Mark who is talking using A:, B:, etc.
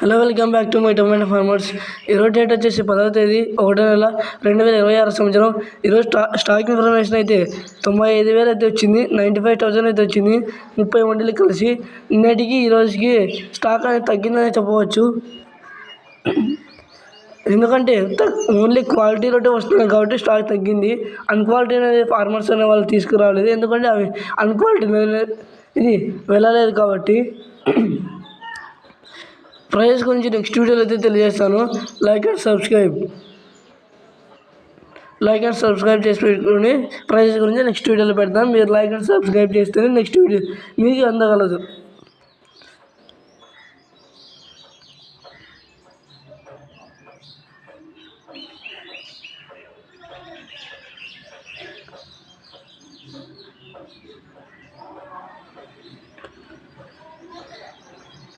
A: Hello, welcome back to my tomato farmers. ఈరోజు date వచ్చేసి 10వ తేదీ 1వ నెల 2026 సంవత్సరం. ఈరోజు స్టాక్ ఇన్ఫర్మేషన్ అయితే 95,000 అయితే వచ్చింది. 95,000 అయితే వచ్చింది 30 మండీలు కలిసి. నిన్నటికి ఈరోజుకి స్టాక్ అనేది తగ్గిందని చెప్పవచ్చు. ఎందుకంటే ఓన్లీ క్వాలిటీ రోటే వస్తున్నాయి కాబట్టి స్టాక్ తగ్గింది. అన్క్వాలిటీ అనేది ఫార్మర్స్ అనే వాళ్ళు తీసుకురాలేదు, ఎందుకంటే అవి అన్క్వాలిటీ ఇది వెళ్ళలేదు కాబట్టి. ప్రైస్ గురించి నెక్స్ట్ వీడియోలో అయితే తెలియజేస్తాను. లైక్ అండ్ సబ్స్క్రైబ్ చేసి పెట్టుకుని ప్రైస్ గురించి నెక్స్ట్ వీడియోలో పెడతాను. మీరు లైక్ అండ్ సబ్స్క్రైబ్ చేస్తేనే నెక్స్ట్ వీడియో మీకు అందగలదు.